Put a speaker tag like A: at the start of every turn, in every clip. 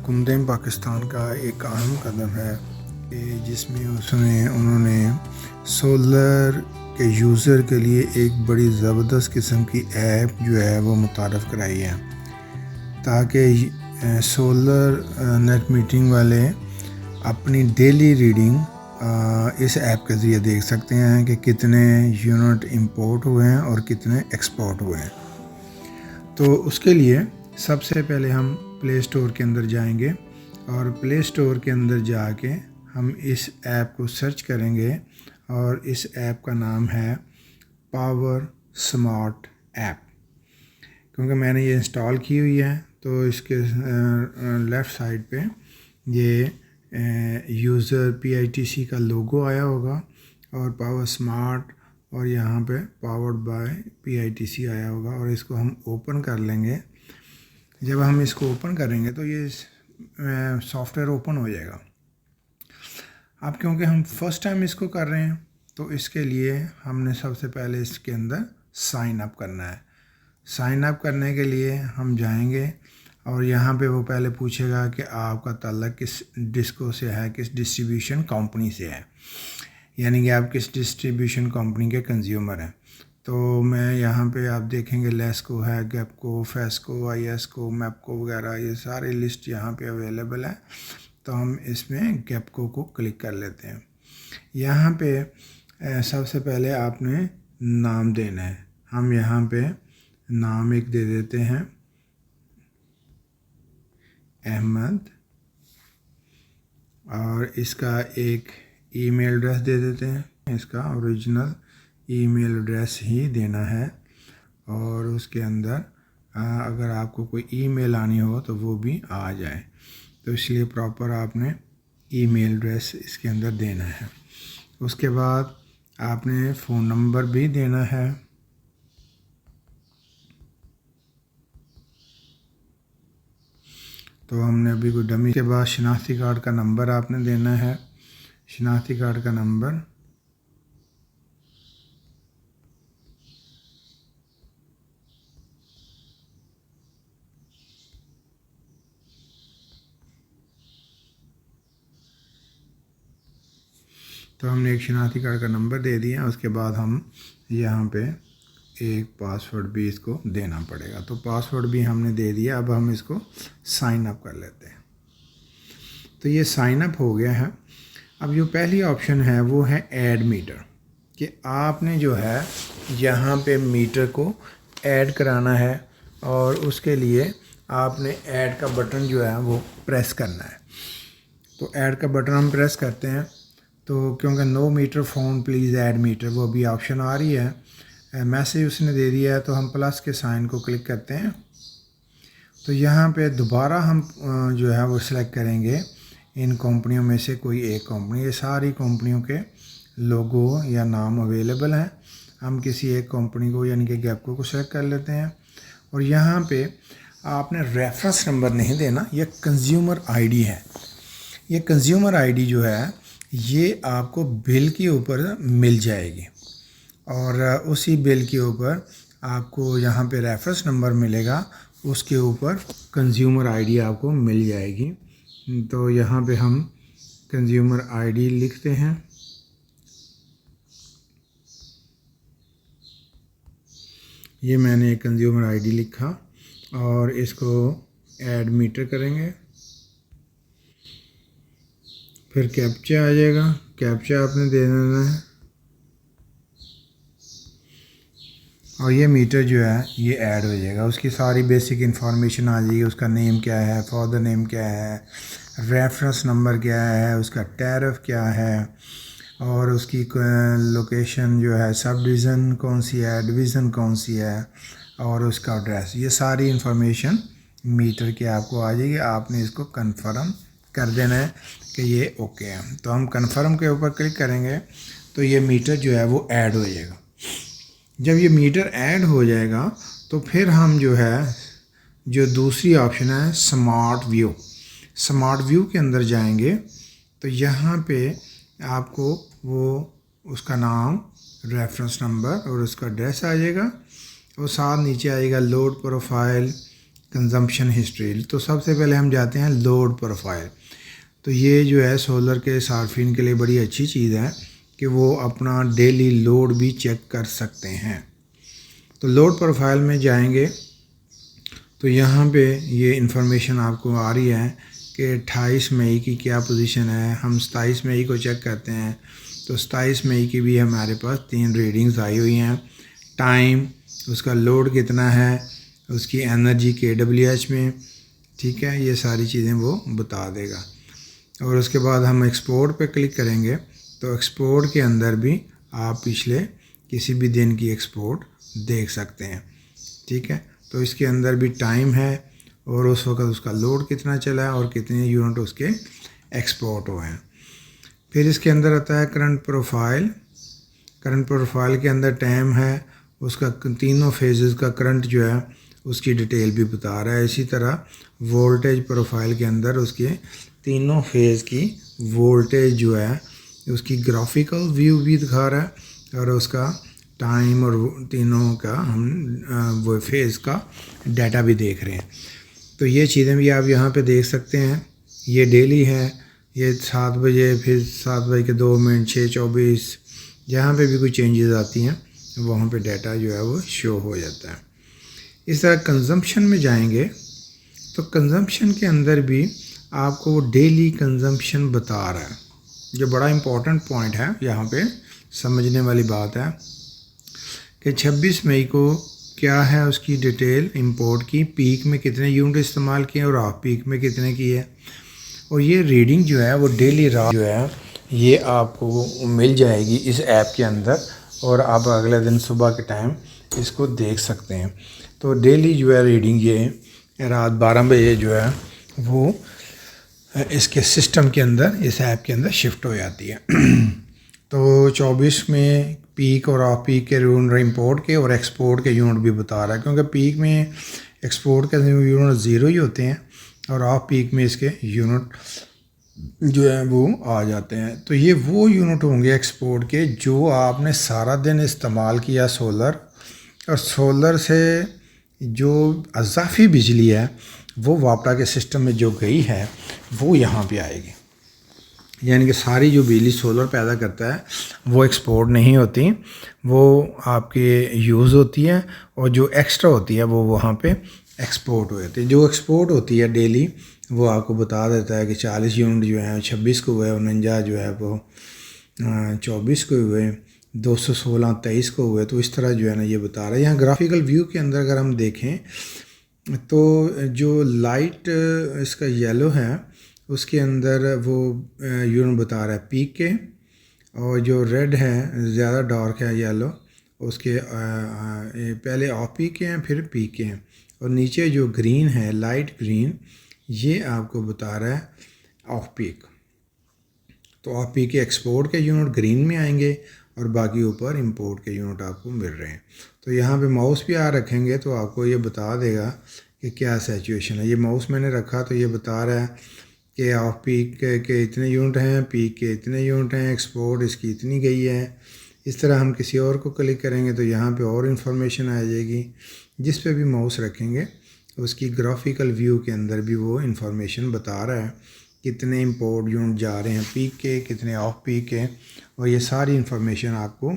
A: हुकूमत पाकिस्तान का एक अहम कदम है कि जिसमें उन्होंने सोलर के यूज़र के लिए एक बड़ी ज़बरदस्त किस्म की ऐप जो है वो मुतारफ़ कराई है, ताकि सोलर नेट मीटिंग वाले अपनी डेली रीडिंग इस ऐप के ज़रिए देख सकते हैं कि कितने यूनिट इंपोर्ट हुए हैं और कितने एक्सपोर्ट हुए हैं। तो उसके लिए सबसे पहले हम प्ले स्टोर के अंदर जाएंगे और प्ले स्टोर के अंदर जाके हम इस ऐप को सर्च करेंगे और इस ऐप का नाम है पावर स्मार्ट ऐप। क्योंकि मैंने ये इंस्टॉल की हुई है तो इसके लेफ़्ट साइड पे ये यूज़र PITC का लोगो आया होगा और पावर स्मार्ट और यहाँ पे पावर्ड बाय PITC आया होगा और इसको हम ओपन कर लेंगे। जब हम इसको ओपन करेंगे तो ये सॉफ्टवेयर ओपन हो जाएगा। अब क्योंकि हम फर्स्ट टाइम इसको कर रहे हैं तो इसके लिए हमने सबसे पहले इसके अंदर साइन अप करना है। साइन अप करने के लिए हम जाएंगे और यहाँ पे वो पहले पूछेगा कि आपका ताल्लुक़ किस डिस्को से है, किस डिस्ट्रीब्यूशन कंपनी से है, यानी कि आप किस डिस्ट्रीब्यूशन कंपनी के कंज्यूमर हैं। तो मैं यहाँ पे आप देखेंगे लेस्को है, गैपको, फेस्को, ISCO, मैपको वगैरह ये सारी लिस्ट यहाँ पे अवेलेबल है। तो हम इसमें गैपको को क्लिक कर लेते हैं। यहाँ पे सबसे पहले आपने नाम देना है। हम यहाँ पे नाम एक दे देते हैं अहमद और इसका एक ईमेल एड्रेस दे देते हैं। इसका ओरिजिनल ईमेल एड्रेस ही देना है और उसके अंदर अगर आपको कोई ईमेल आनी हो तो वो भी आ जाए, तो इसलिए प्रॉपर आपने ईमेल एड्रेस इसके अंदर देना है। उसके बाद आपने फ़ोन नंबर भी देना है। तो हमने अभी कोई डमी के बाद शनाख्ती कार्ड का नंबर आपने देना है। शनाख्ती कार्ड का नंबर तो हमने एक शनाख्ती कार्ड का नंबर दे दिया। उसके बाद हम यहाँ पे एक पासवर्ड भी इसको देना पड़ेगा। तो पासवर्ड भी हमने दे दिया। अब हम इसको साइन अप कर लेते हैं। तो ये साइन अप हो गया है। अब जो पहली ऑप्शन है वो है ऐड मीटर, कि आपने जो है यहाँ पे मीटर को ऐड कराना है और उसके लिए आपने ऐड का बटन जो है वो प्रेस करना है। तो ऐड का बटन हम प्रेस करते हैं तो क्योंकि no meter phone please add meter वो अभी ऑप्शन आ रही है, मैसेज उसने दे दिया है। तो हम प्लस के साइन को क्लिक करते हैं। तो यहाँ पे दोबारा हम जो है वो सिलेक्ट करेंगे इन कंपनियों में से कोई एक कंपनी। ये सारी कंपनियों के लोगो या नाम अवेलेबल हैं। हम किसी एक कंपनी को यानी कि गैपको को सेलेक्ट कर लेते हैं और यहाँ पे आपने रेफरेंस नंबर नहीं देना, ये कंज्यूमर आईडी है। ये कंज्यूमर आईडी जो है ये आपको बिल के ऊपर मिल जाएगी और उसी बिल के ऊपर आपको यहाँ पे रेफरेंस नंबर मिलेगा, उसके ऊपर कंज्यूमर आईडी आपको मिल जाएगी। तो यहाँ पे हम कंज्यूमर आईडी लिखते हैं। ये मैंने एक कंज्यूमर आईडी लिखा और इसको ऐड मीटर करेंगे। फिर कैप्चा आ जाएगा, कैप्चा आपने दे देना है और ये मीटर जो है ये ऐड हो जाएगा। उसकी सारी बेसिक इन्फॉर्मेशन आ जाएगी। उसका नेम क्या है, फादर नेम क्या है, रेफरेंस नंबर क्या है, उसका टैरिफ क्या है और उसकी लोकेशन जो है, सब डिवीज़न कौन सी है, डिवीज़न कौन सी है और उसका एड्रेस, ये सारी इन्फॉर्मेशन मीटर की आपको आ जाएगी। आपने इसको कन्फर्म कर देना है कि ये ओके है। तो हम कन्फर्म के ऊपर क्लिक करेंगे तो ये मीटर जो है वो ऐड हो जाएगा। जब ये मीटर ऐड हो जाएगा तो फिर हम जो है जो दूसरी ऑप्शन है स्मार्ट व्यू, स्मार्ट व्यू के अंदर जाएंगे तो यहाँ पे आपको वो उसका नाम, रेफरेंस नंबर और उसका एड्रेस आ जाएगा और साथ नीचे आएगा लोड प्रोफाइल, कंजम्पशन हिस्ट्री। तो सबसे पहले हम जाते हैं लोड प्रोफाइल। तो ये जो है सोलर के सार्फिन के लिए बड़ी अच्छी चीज़ है कि वो अपना डेली लोड भी चेक कर सकते हैं। तो लोड प्रोफाइल में जाएंगे तो यहाँ पे ये इन्फॉर्मेशन आपको आ रही है कि 28 मई की क्या पोजीशन है। हम 27 मई को चेक करते हैं तो 27 मई की भी हमारे पास 3 रीडिंग्स आई हुई हैं। टाइम, उसका लोड कितना है, उसकी एनर्जी KWH में, ठीक है, ये सारी चीज़ें वो बता देगा। और उसके बाद हम एक्सपोर्ट पे क्लिक करेंगे तो एक्सपोर्ट के अंदर भी आप पिछले किसी भी दिन की एक्सपोर्ट देख सकते हैं, ठीक है। तो इसके अंदर भी टाइम है और उस वक्त उसका लोड कितना चला है और कितने यूनिट उसके एक्सपोर्ट हुए हैं। फिर इसके अंदर आता है करंट प्रोफाइल। करंट प्रोफाइल के अंदर टाइम है, उसका तीनों फेजेस का करंट जो है उसकी डिटेल भी बता रहा है। इसी तरह वोल्टेज प्रोफाइल के अंदर उसके तीनों फेज़ की वोल्टेज जो है उसकी ग्राफिकल व्यू भी दिखा रहा है और उसका टाइम और तीनों का हम वो फेज़ का डाटा भी देख रहे हैं। तो ये चीज़ें भी आप यहाँ पे देख सकते हैं। ये डेली है, ये 7 बजे, फिर 7 बज के 2 मिनट, 6:24, जहाँ पे भी कोई चेंजेस आती हैं वहाँ पे डाटा जो है वो शो हो जाता है। इस तरह कंजम्पशन में जाएंगे तो कंजम्पशन के अंदर भी आपको वो डेली कंजम्पशन बता रहा है, जो बड़ा इम्पोर्टेंट पॉइंट है यहाँ पे समझने वाली बात है कि 26 मई को क्या है उसकी डिटेल इंपोर्ट की, पीक में कितने यूनिट इस्तेमाल किए और ऑफ पीक में कितने किए। और ये रीडिंग जो है वो डेली जो है ये आपको मिल जाएगी इस ऐप के अंदर और आप अगले दिन सुबह के टाइम इसको देख सकते हैं। तो डेली जो है रीडिंग ये रात 12 बजे जो है वो इसके सिस्टम के अंदर, इस ऐप के अंदर शिफ्ट हो जाती है। तो 24 में पीक और ऑफ पीक के यूनिट इंपोर्ट के और एक्सपोर्ट के यूनिट भी बता रहा है, क्योंकि पीक में एक्सपोर्ट के यूनिट 0 ही होते हैं और ऑफ पीक में इसके यूनिट जो है वो आ जाते हैं। तो ये वो यूनिट होंगे एक्सपोर्ट के जो आपने सारा दिन इस्तेमाल किया सोलर, और सोलर से जो अज़ाफ़ी बिजली है वो वापडा के सिस्टम में जो गई है वो यहाँ पे आएगी। यानी कि सारी जो बिजली सोलर पैदा करता है वो एक्सपोर्ट नहीं होती, वो आपके यूज़ होती है और जो एक्स्ट्रा होती है वो वहाँ पे एक्सपोर्ट हो जाती है। जो एक्सपोर्ट होती है डेली वो आपको बता देता है कि 40 यूनिट जो है 26 को हुए, 49 जो है वो 24 को हुए, 216 23 को हुए। तो इस तरह जो है ना ये बता रहा है। यहाँ ग्राफिकल व्यू के अंदर अगर हम देखें तो जो लाइट इसका येलो है उसके अंदर वो यूनिट बता रहा है पीक के, और जो रेड है ज़्यादा डार्क है येलो उसके पहले ऑफ पीक के हैं फिर पीक के हैं, और नीचे जो ग्रीन है लाइट ग्रीन ये आपको बता रहा है ऑफ पीक। तो ऑफ पीक के एक्सपोर्ट के यूनिट ग्रीन में आएंगे और बाकी ऊपर इंपोर्ट के यूनिट आपको मिल रहे हैं। तो यहाँ पे माउस भी रखेंगे तो आपको ये बता देगा कि क्या सिचुएशन है। ये माउस मैंने रखा तो ये बता रहा है कि ऑफ पीक के इतने यूनिट हैं, पीक के इतने यूनिट हैं, एक्सपोर्ट इसकी इतनी गई है। इस तरह हम किसी और को क्लिक करेंगे तो यहाँ पे और इन्फॉर्मेशन आ जाएगी। जिस पे भी माउस रखेंगे उसकी ग्राफिकल व्यू के अंदर भी वो इन्फॉर्मेशन बता रहा है कितने इंपोर्ट यूनिट जा रहे हैं पीक के, कितने ऑफ पीक के, और ये सारी इन्फॉर्मेशन आपको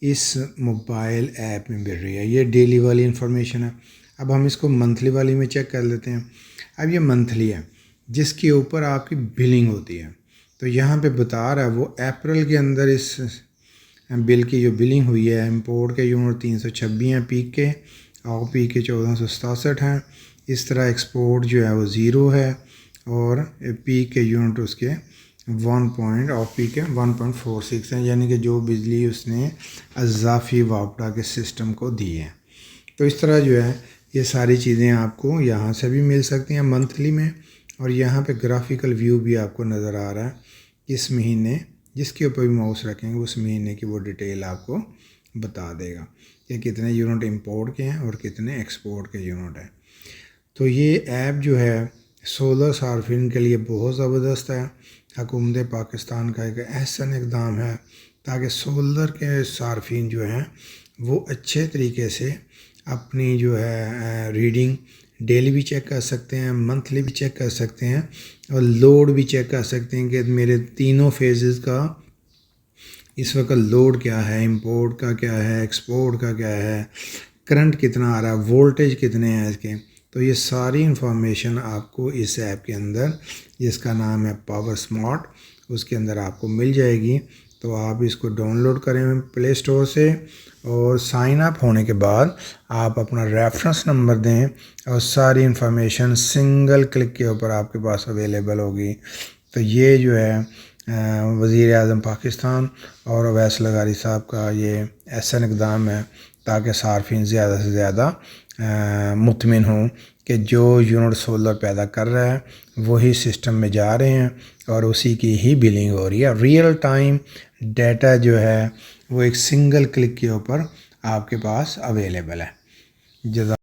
A: इस मोबाइल ऐप में मिल रही है। ये डेली वाली इन्फॉर्मेशन है। अब हम इसको मंथली वाली में चेक कर लेते हैं। अब ये मंथली है जिसके ऊपर आपकी बिलिंग होती है। तो यहाँ पे बता रहा है वो अप्रैल के अंदर इस बिल की जो बिलिंग हुई है, इंपोर्ट के यूनिट 326 हैं पीक के, ऑफ पीक के 1467 हैं। इस तरह एक्सपोर्ट जो है वो 0 है और पीक के यूनिट उसके 1 ऑफ पीक के 1.46 हैं, यानी कि जो बिजली उसने अज़ाफ़ी वापडा के सिस्टम को दी है। तो इस तरह जो है ये सारी चीज़ें आपको यहाँ से भी मिल सकती हैं मंथली में, और यहाँ पे ग्राफिकल व्यू भी आपको नज़र आ रहा है इस महीने, जिसके ऊपर भी माउस रखेंगे उस महीने की वो डिटेल आपको बता देगा कि कितने यूनिट इंपोर्ट के हैं और कितने एक्सपोर्ट के यूनिट हैं। तो ये ऐप जो है सोलर सार्फिन के लिए बहुत ज़बरदस्त है। हुकूमत पाकिस्तान का एक ऐसा इक़दाम है ताकि सोलर के सार्फिन जो हैं वो अच्छे तरीके से अपनी जो है रीडिंग डेली भी चेक कर सकते हैं, मंथली भी चेक कर सकते हैं और लोड भी चेक कर सकते हैं कि मेरे तीनों फेजेस का इस वक्त लोड क्या है, इंपोर्ट का क्या है, एक्सपोर्ट का क्या है, करंट कितना आ रहा है, वोल्टेज कितने हैं इसके। तो ये सारी इंफॉर्मेशन आपको इस ऐप के अंदर, जिसका नाम है पावर स्मार्ट, उसके अंदर आपको मिल जाएगी। तो आप इसको डाउनलोड करें प्ले स्टोर से और साइन अप होने के बाद आप अपना रेफरेंस नंबर दें और सारी इंफॉर्मेशन सिंगल क्लिक के ऊपर आपके पास अवेलेबल होगी। तो ये जो है वज़ीर आज़म पाकिस्तान और अवैस लगारी साहब का ये ऐसा इक़दाम है ताकि सार्फिन ज़्यादा से ज़्यादा मुतमिन हों कि जो यूनिट सोलर पैदा कर रहा है वही सिस्टम में जा रहे हैं और उसी की ही बिलिंग हो रही है। रियल टाइम डाटा जो है वो एक सिंगल क्लिक के ऊपर आपके पास अवेलेबल है। जज़ा